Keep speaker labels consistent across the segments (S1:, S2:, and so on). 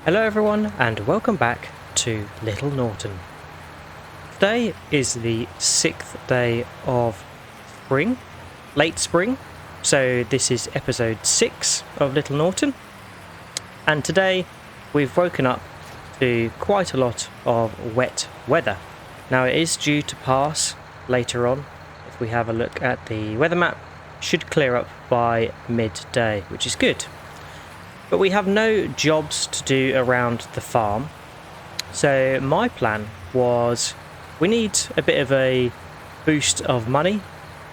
S1: Hello everyone and welcome back to Little Norton. Today is the 6th day of spring, late spring, so this is episode 6 of Little Norton, and today we've woken up to quite a lot of wet weather. Now it is due to pass later on. If we have a look at the weather map, it should clear up by midday, which is good. But we have no jobs to do around the farm, so my plan was we need a bit of a boost of money,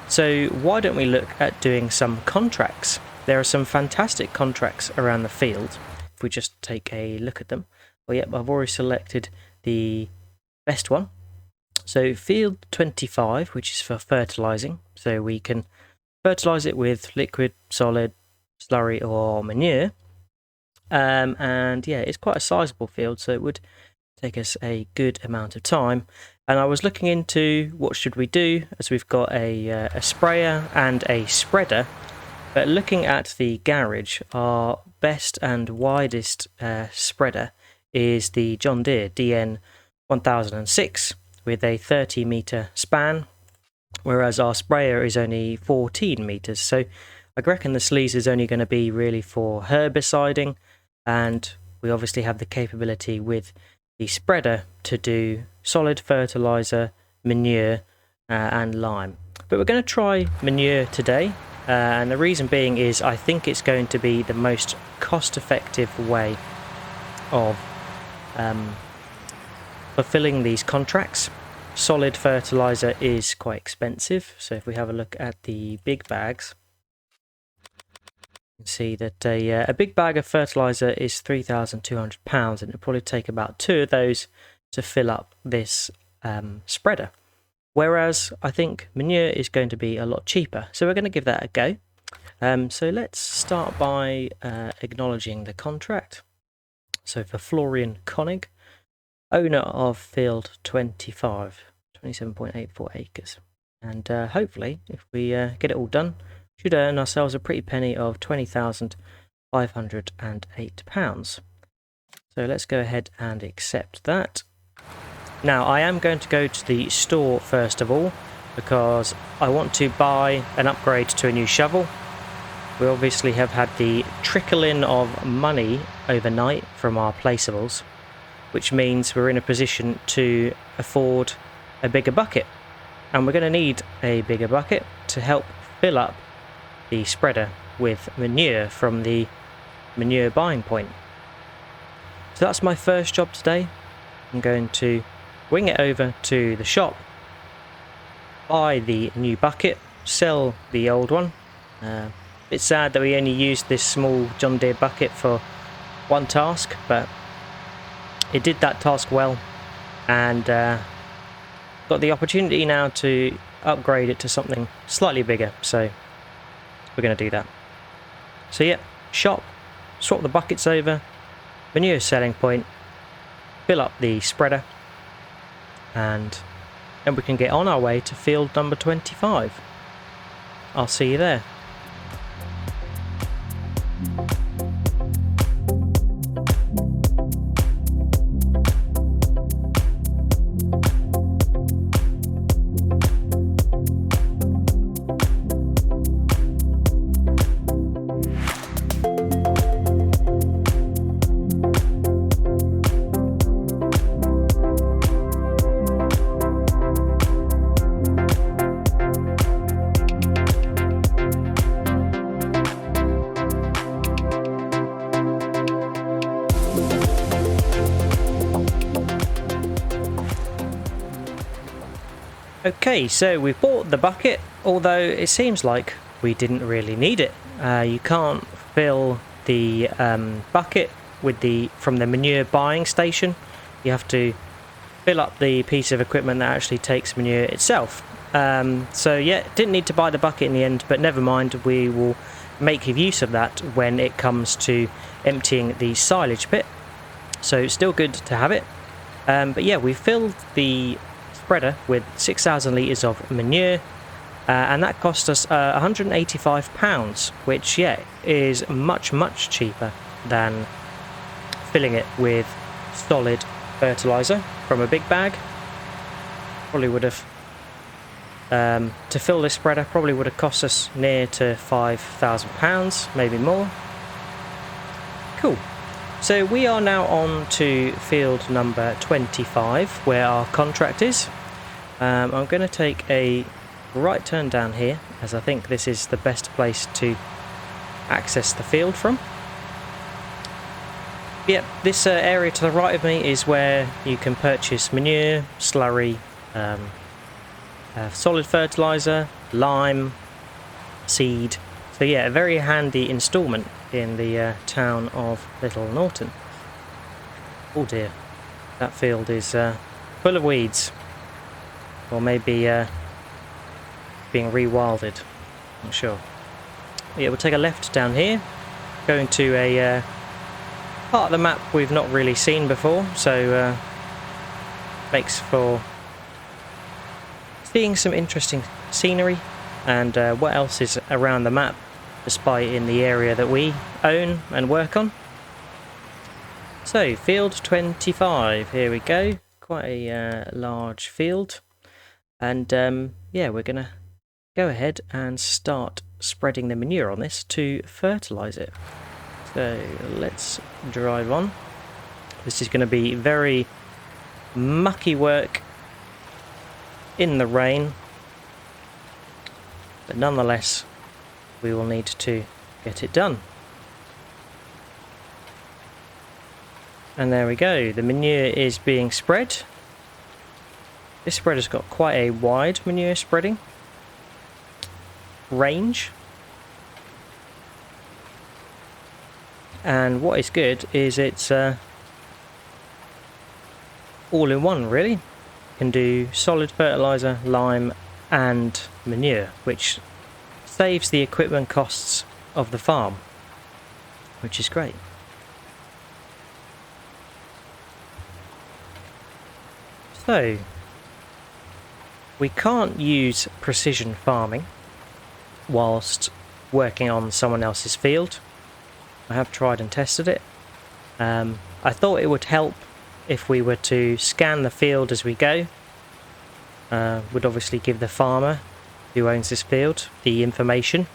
S1: so why don't we look at doing some contracts? There are some fantastic contracts around the field. If we just take a look at them, well, yep, I've already selected the best one. So field 25, which is for fertilizing, so we can fertilize it with liquid, solid, slurry or manure. And yeah, it's quite a sizable field, so it would take us a good amount of time. And I was looking into what should we do, as we've got a sprayer and a spreader. But looking at the garage, our best and widest spreader is the John Deere DN 1006 with a 30-meter span, whereas our sprayer is only 14 meters. So I reckon the sleaze is only going to be really for herbiciding. And we obviously have the capability with the spreader to do solid fertilizer, manure and lime. But we're going to try manure today, and the reason being is I think it's going to be the most cost-effective way of fulfilling these contracts. Solid fertilizer is quite expensive, so if we have a look at the big bags, see that a big bag of fertilizer is £3,200, and it'll probably take about 2 of those to fill up this spreader, whereas I think manure is going to be a lot cheaper, so we're going to give that a go. So let's start by acknowledging the contract. So for Florian Koenig, owner of field 25, 27.84 acres, and hopefully if we get it all done, should earn ourselves a pretty penny of £20,508. So let's go ahead and accept that. Now I am going to go to the store first of all, because I want to buy an upgrade to a new shovel. We obviously have had the trickle in of money overnight from our placeables, which means we're in a position to afford a bigger bucket. And we're going to need a bigger bucket to help fill up the spreader with manure from the manure buying point. So that's my first job today. I'm going to wing it over to the shop, buy the new bucket, sell the old one. It's sad that we only used this small John Deere bucket for one task, but it did that task well, and got the opportunity now to upgrade it to something slightly bigger, so we're going to do that. So yeah, shop, swap the buckets over, manure selling point, fill up the spreader, and then we can get on our way to field number 25. I'll see you there. Okay, so we've bought the bucket, although it seems like we didn't really need it. You can't fill the bucket with from the manure buying station. You have to fill up the piece of equipment that actually takes manure itself. So yeah, didn't need to buy the bucket in the end, but never mind, we will make use of that when it comes to emptying the silage pit. So still good to have it. But yeah, we filled the spreader with 6,000 litres of manure, and that cost us £185, which yeah is much cheaper than filling it with solid fertilizer from a big bag. Probably would have, to fill this spreader, probably would have cost us near to £5,000, maybe more. Cool. So we are now on to field number 25, where our contract is. I'm going to take a right turn down here, as I think this is the best place to access the field from. Yep, this area to the right of me is where you can purchase manure, slurry, solid fertilizer, lime, seed. So yeah, a very handy instalment in the town of Little Norton. Oh dear, that field is full of weeds, or maybe being rewilded, not sure. Yeah, we'll take a left down here, going to a part of the map we've not really seen before, so makes for seeing some interesting scenery and what else is around the map, despite in the area that we own and work on. So, field 25, here we go. Quite a large field. And yeah, we're going to go ahead and start spreading the manure on this to fertilise it. So, let's drive on. This is going to be very mucky work in the rain, but nonetheless we will need to get it done. And there we go, the manure is being spread. This spreader's got quite a wide manure spreading range, and what is good is it's all in one, really. Can do solid fertilizer, lime and manure, which saves the equipment costs of the farm, which is great. So we can't use precision farming whilst working on someone else's field. I have tried and tested it. I thought it would help if we were to scan the field as we go. Would obviously give the farmer who owns this field the information.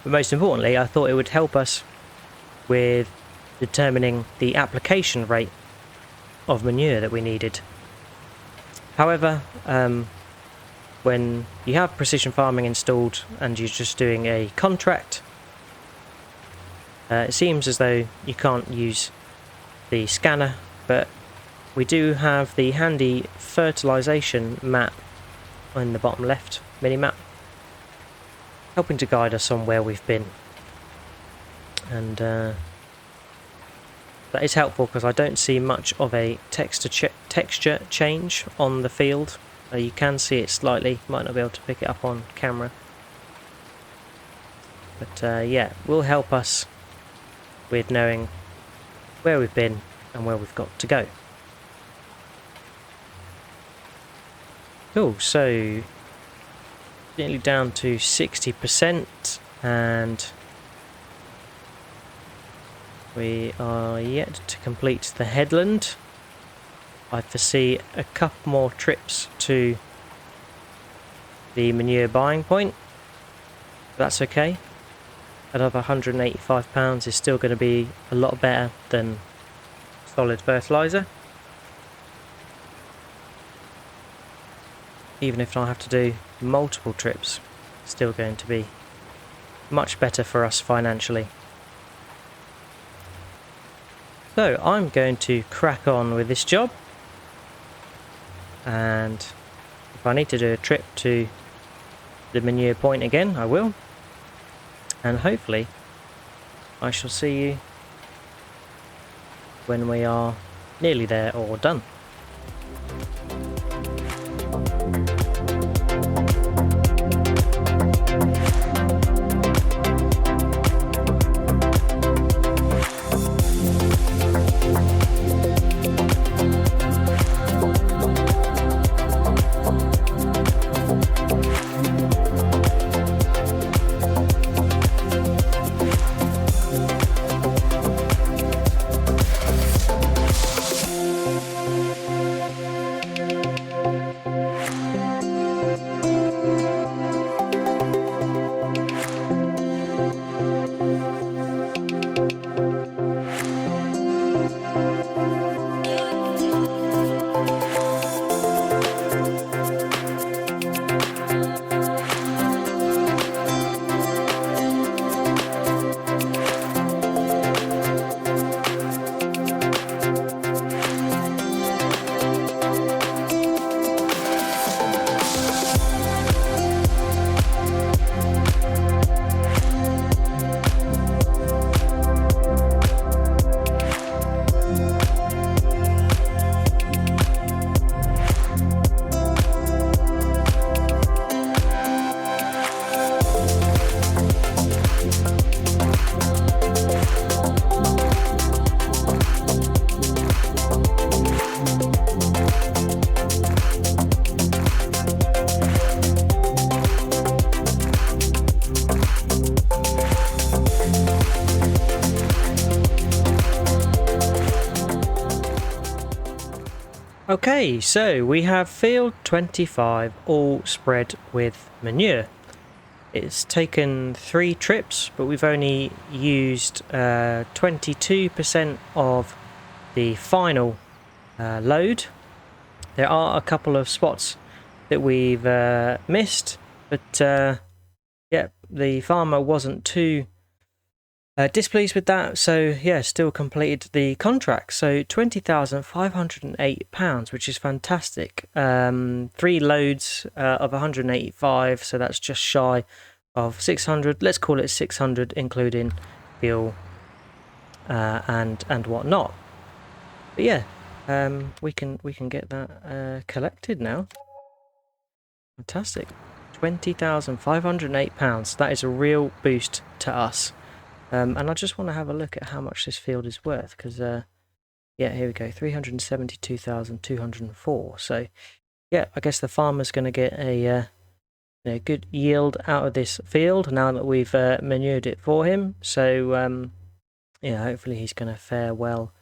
S1: But most importantly, I thought it would help us with determining the application rate of manure that we needed. However, when you have precision farming installed and you're just doing a contract, it seems as though you can't use the scanner, but we do have the handy fertilization map in the bottom left mini map, helping to guide us on where we've been. And that is helpful because I don't see much of a texture change on the field. You can see it slightly, might not be able to pick it up on camera, but yeah, will help us with knowing where we've been and where we've got to go. Cool, so nearly down to 60%, and we are yet to complete the headland. I foresee a couple more trips to the manure buying point. That's okay. Another £185 is still going to be a lot better than solid fertilizer. Even if I have to do multiple trips, it's still going to be much better for us financially. So I'm going to crack on with this job, and if I need to do a trip to the manure point again, I will, and hopefully I shall see you when we are nearly there or done. Okay, so we have field 25 all spread with manure. It's taken 3 trips, but we've only used 22% of the final load. There are a couple of spots that we've missed, but yeah, the farmer wasn't too displeased with that, so yeah, still completed the contract. So £20,508, which is fantastic. 3 loads of 185, so that's just shy of 600. Let's call it 600, including fuel and whatnot. But yeah, we can get that collected now. Fantastic. £20,508. That is a real boost to us. And I just want to have a look at how much this field is worth, because yeah, here we go, 372,204. So yeah, I guess the farmer's going to get a good yield out of this field now that we've manured it for him. So yeah, hopefully he's going to fare well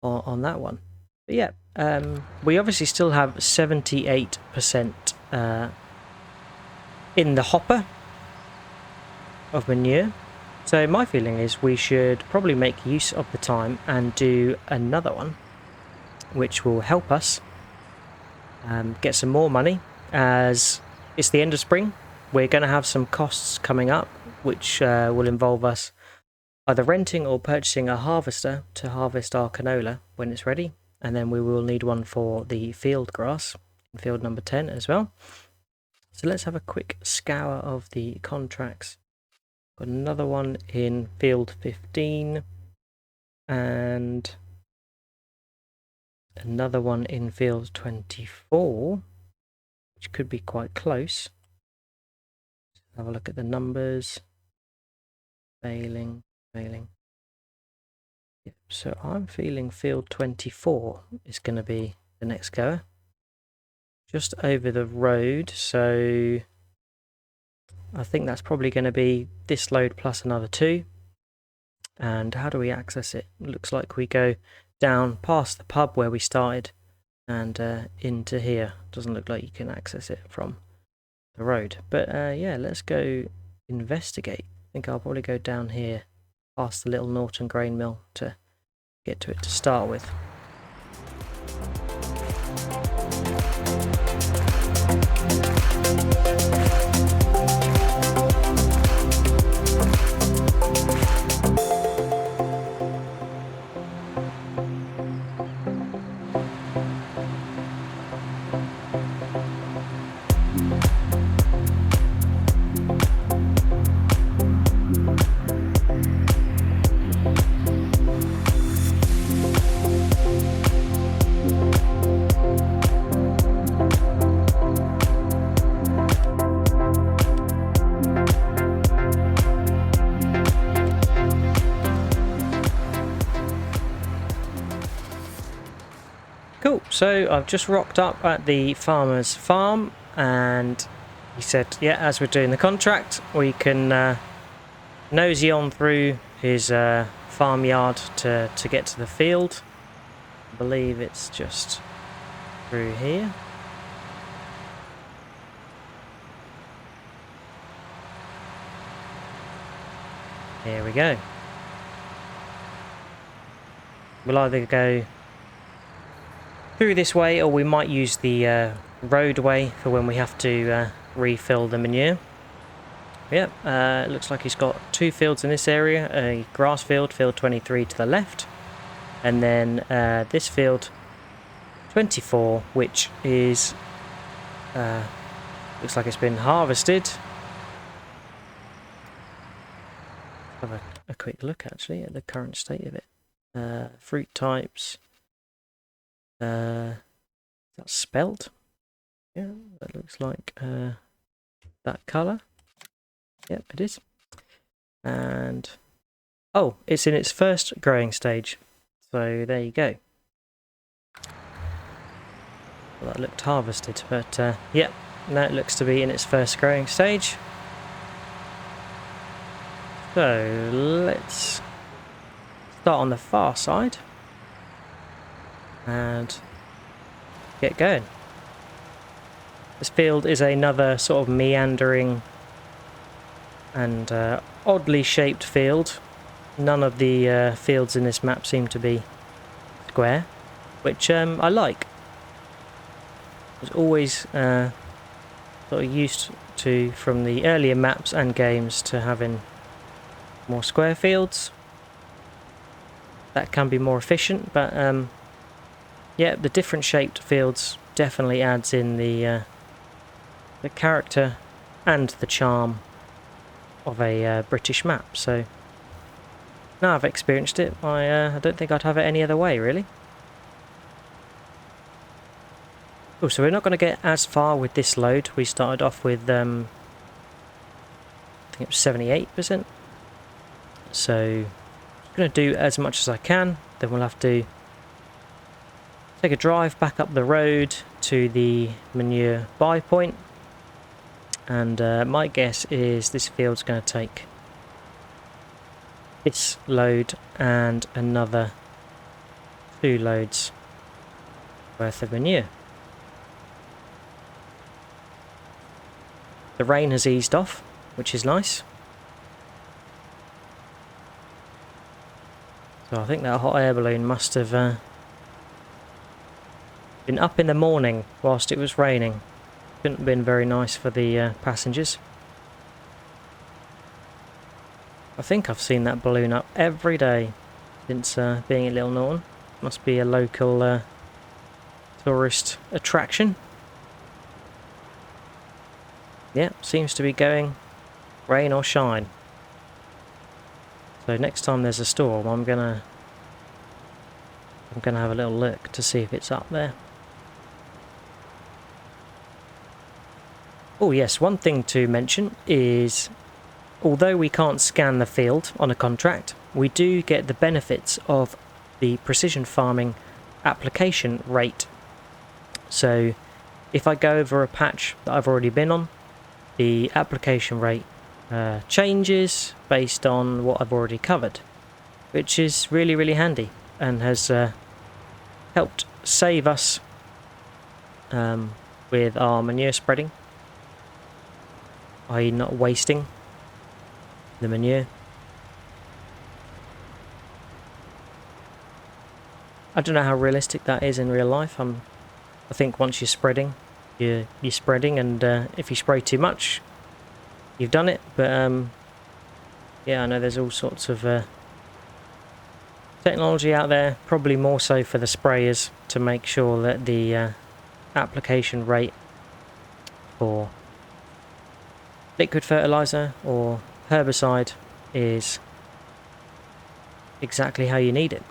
S1: on that one. But yeah, we obviously still have 78% in the hopper of manure. So my feeling is we should probably make use of the time and do another one, which will help us get some more money, as it's the end of spring. We're going to have some costs coming up, which will involve us either renting or purchasing a harvester to harvest our canola when it's ready, and then we will need one for the field grass in field number 10 as well. So let's have a quick scour of the contracts. Got another one in field 15 and another one in field 24, which could be quite close. Have a look at the numbers. Failing. Yep, so I'm feeling field 24 is going to be the next goer. Just over the road, so I think that's probably going to be this load plus another 2. And how do we access it? Looks like we go down past the pub where we started and into here. Doesn't look like you can access it from the road. But yeah, let's go investigate. I think I'll probably go down here past the little Norton grain mill to get to it to start with. Cool, so I've just rocked up at the farmer's farm, and he said, yeah, as we're doing the contract, we can nosy on through his farmyard to get to the field. I believe it's just through here. Here we go. We'll either go through this way, or we might use the roadway for when we have to refill the manure. Yep, it looks like he's got 2 fields in this area, a grass field, field 23 to the left, and then this field 24, which is looks like it's been harvested. Have a quick look actually at the current state of it. Fruit types. That's spelt. Yeah, that looks like that colour. Yep, it is. And oh, it's in its first growing stage. So there you go. Well, that looked harvested, but yep, now it looks to be in its first growing stage. So let's start on the far side. And get going. This field is another sort of meandering and oddly shaped field. None of the fields in this map seem to be square, which I like. I was always sort of used to, from the earlier maps and games, to having more square fields. That can be more efficient, but yeah, the different shaped fields definitely adds in the character and the charm of a British map. So now I've experienced it, I don't think I'd have it any other way, really. Oh, so we're not going to get as far with this load. We started off with I think it was 78%. So I'm going to do as much as I can. Then we'll have to take a drive back up the road to the manure buy point. And my guess is this field's going to take this load and another 2 loads worth of manure. The rain has eased off, which is nice. So I think that hot air balloon must have been up in the morning whilst it was raining. Couldn't have been very nice for the passengers. I think I've seen that balloon up every day since being in Little Norton. Must be a local tourist attraction. Yeah, seems to be going rain or shine. So next time there's a storm, I'm gonna have a little look to see if it's up there. Oh yes, one thing to mention is, although we can't scan the field on a contract, we do get the benefits of the precision farming application rate. So if I go over a patch that I've already been on, the application rate changes based on what I've already covered, which is really, really handy and has helped save us with our manure spreading, i.e. not wasting the manure. I don't know how realistic that is in real life. I think once you're spreading, you're spreading, and if you spray too much, you've done it. But yeah, I know there's all sorts of technology out there, probably more so for the sprayers, to make sure that the application rate for liquid fertilizer or herbicide is exactly how you need it.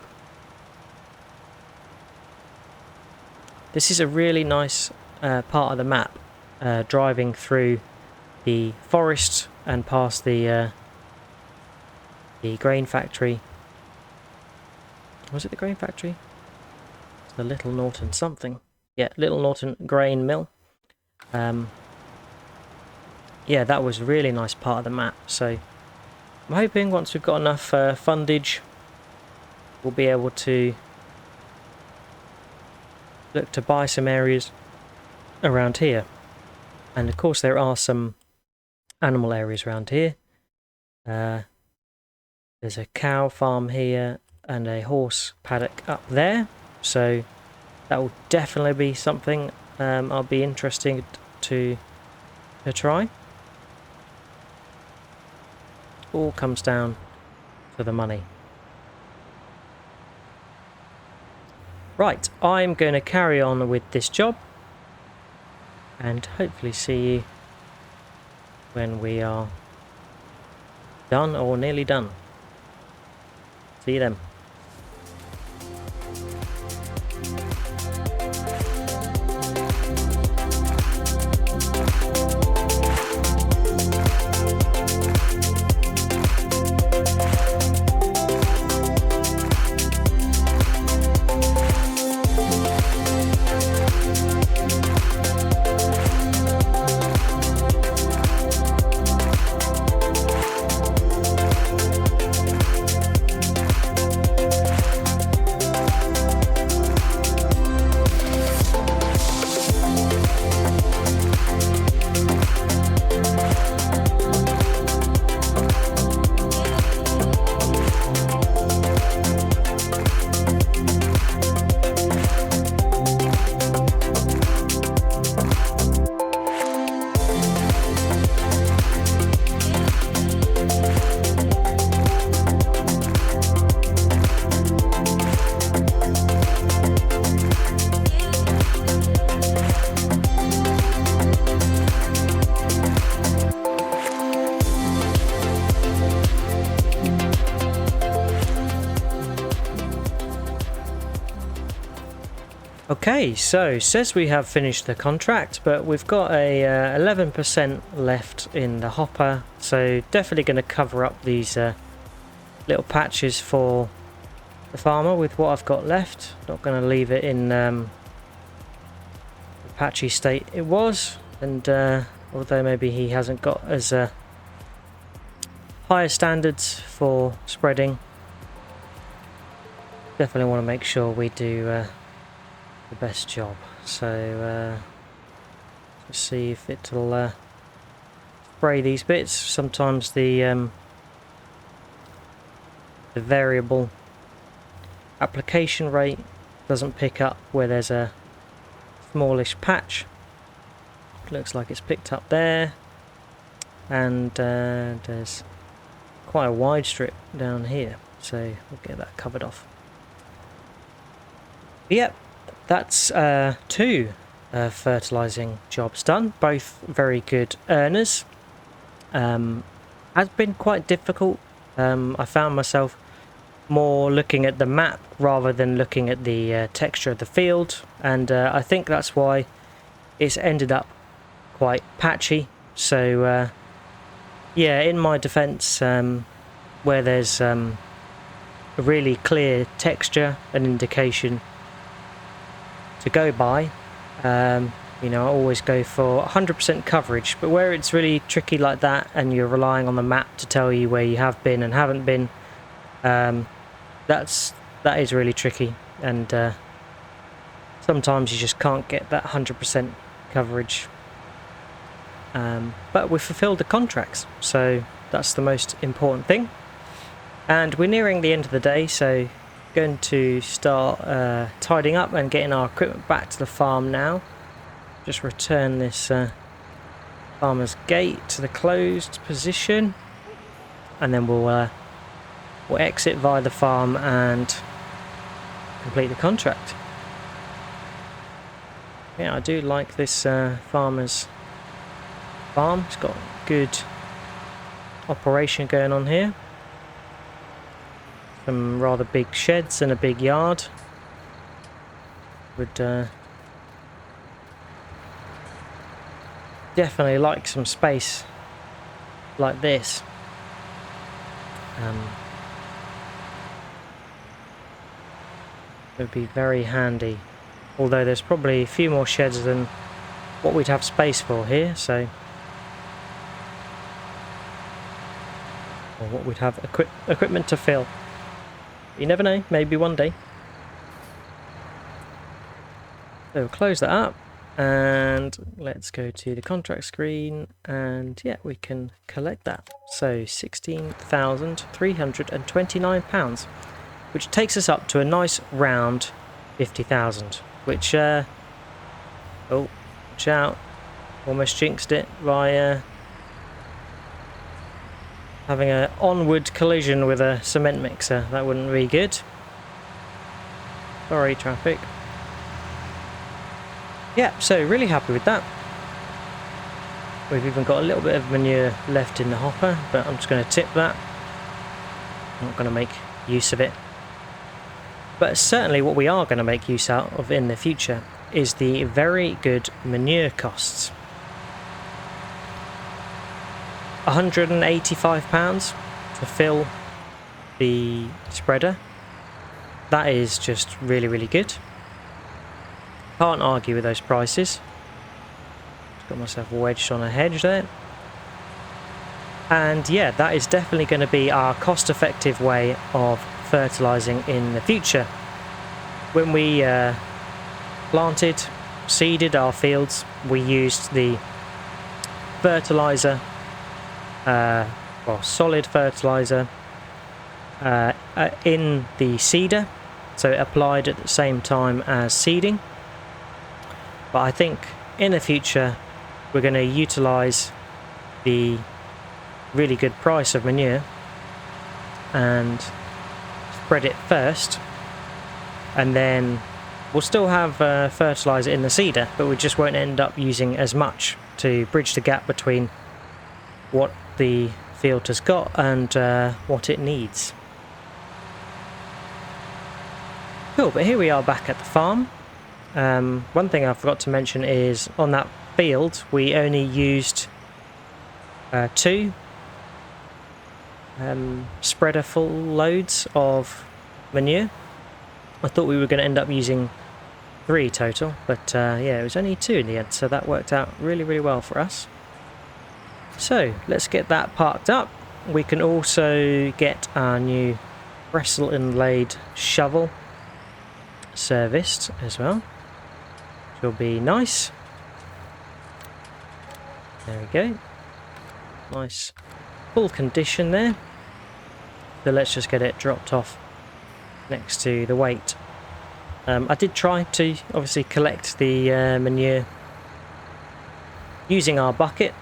S1: This is a really nice part of the map, driving through the forest and past the grain factory. Was it the grain factory? It's the Little Norton something. Yeah, Little Norton grain mill. Yeah, that was a really nice part of the map. So I'm hoping once we've got enough fundage, we'll be able to look to buy some areas around here. And of course there are some animal areas around here. There's a cow farm here and a horse paddock up there, so that will definitely be something I'll be interested to try. All comes down to the money. Right, I'm going to carry on with this job and hopefully see you when we are done or nearly done. See you then. Okay, so says we have finished the contract, but we've got a 11% left in the hopper, so definitely going to cover up these little patches for the farmer with what I've got left. Not going to leave it in the patchy state it was, and although maybe he hasn't got as higher standards for spreading, definitely want to make sure we do the best job. So let's see if it'll spray these bits. Sometimes the variable application rate doesn't pick up where there's a smallish patch. Looks like it's picked up there, and there's quite a wide strip down here, so we'll get that covered off. Yep, that's two fertilizing jobs done, both very good earners. Has been quite difficult. I found myself more looking at the map rather than looking at the texture of the field, and I think that's why it's ended up quite patchy. So yeah, in my defense, where there's a really clear texture, an indication to go by, you know, I always go for 100% coverage, but where it's really tricky like that and you're relying on the map to tell you where you have been and haven't been, that is really tricky, and sometimes you just can't get that 100% coverage. But we've fulfilled the contracts, so that's the most important thing. And we're nearing the end of the day, so going to start tidying up and getting our equipment back to the farm now. Just return this farmer's gate to the closed position, and then we'll exit via the farm and complete the contract. Yeah, I do like this farmer's farm. It's got good operation going on here. Some rather big sheds and a big yard. Would definitely like some space like this. It would be very handy, although there's probably a few more sheds than what we'd have space for here, so, or what we'd have equipment to fill. You never know, maybe one day. So we'll close that up, and let's go to the contract screen, and yeah, we can collect that. So £16,329, which takes us up to a nice round 50,000, which oh, watch out, almost jinxed it by having an onward collision with a cement mixer. That wouldn't be good. Sorry, traffic. Yeah, so really happy with that. We've even got a little bit of manure left in the hopper, but I'm just going to tip that. I'm not going to make use of it. But certainly what we are going to make use out of in the future is the very good manure costs. £185 to fill the spreader. That is just really, really good. Can't argue with those prices. Just got myself wedged on a hedge there. And yeah, that is definitely going to be our cost-effective way of fertilizing in the future. When we planted, seeded our fields, we used the fertilizer, well, solid fertilizer in the seeder, so it applied at the same time as seeding. But I think in the future we're going to utilize the really good price of manure and spread it first, and then we'll still have fertilizer in the seeder, but we just won't end up using as much to bridge the gap between what the field has got and what it needs. Cool, but here we are back at the farm, one thing I forgot to mention is on that field we only used 2 spreader full loads of manure. I thought we were going to end up using 3 total, but yeah, it was only 2 in the end, so that worked out really, really well for us. So let's get that parked up. We can also get our new Brestle inlaid shovel serviced as well, which will be nice. There we go. Nice full condition there. So let's just get it dropped off next to the weight. I did try to obviously collect the manure using our bucket.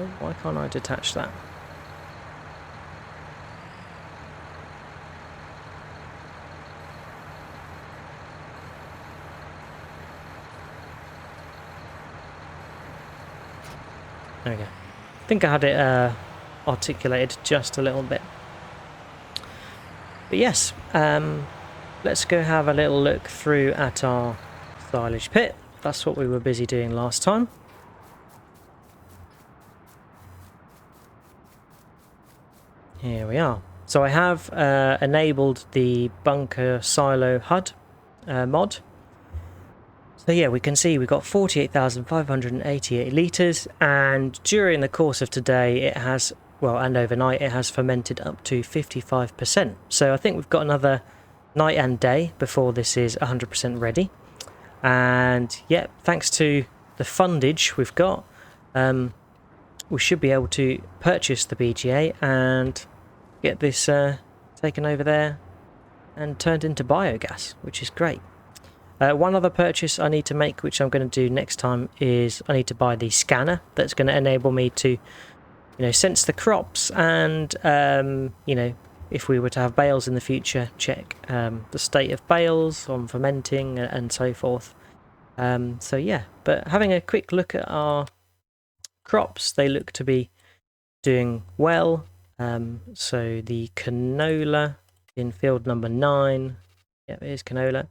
S1: Oh, why can't I detach that? There we go. I think I had it articulated just a little bit. But yes, let's go have a little look through at our silage pit. That's what we were busy doing last time. Here we are. So I have enabled the bunker silo HUD mod. So yeah, we can see we've got 48,588 litres, and during the course of today it has, well, and overnight it has fermented up to 55%. So I think we've got another night and day before this is 100% ready. And yeah, thanks to the fundage we've got, we should be able to purchase the BGA and get this taken over there and turned into biogas, which is great. One other purchase I need to make, which I'm going to do next time, is I need to buy the scanner that's going to enable me to, sense the crops and, if we were to have bales in the future, check the state of bales on fermenting and so forth. So yeah, but having a quick look at our crops, they look to be doing well. So the canola in field number 9, yeah, it is canola,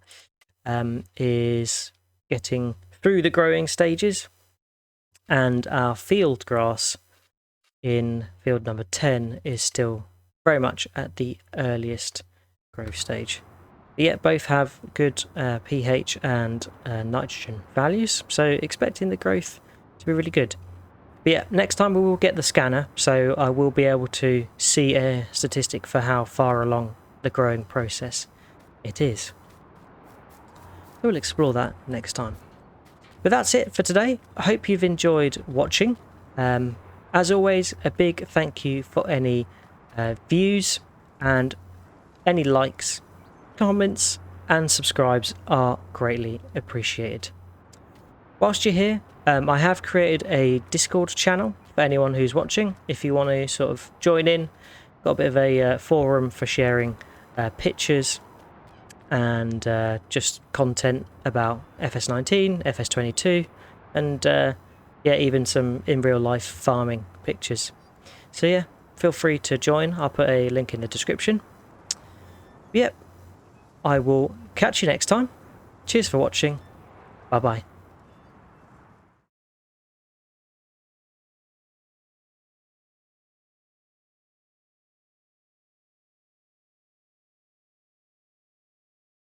S1: is getting through the growing stages, and our field grass in field number 10 is still very much at the earliest growth stage. But yet both have good pH and nitrogen values, so expecting the growth to be really good. But yeah, next time we will get the scanner, so I will be able to see a statistic for how far along the growing process it is. We'll explore that next time. But that's it for today. I hope you've enjoyed watching. As always, a big thank you for any views, and any likes, comments and subscribes are greatly appreciated. Whilst you're here, I have created a Discord channel for anyone who's watching. If you want to sort of join in, got a bit of a forum for sharing pictures and just content about FS19, FS22, and yeah, even some in real life farming pictures. So yeah, feel free to join. I'll put a link in the description. Yep, I will catch you next time. Cheers for watching. Bye bye.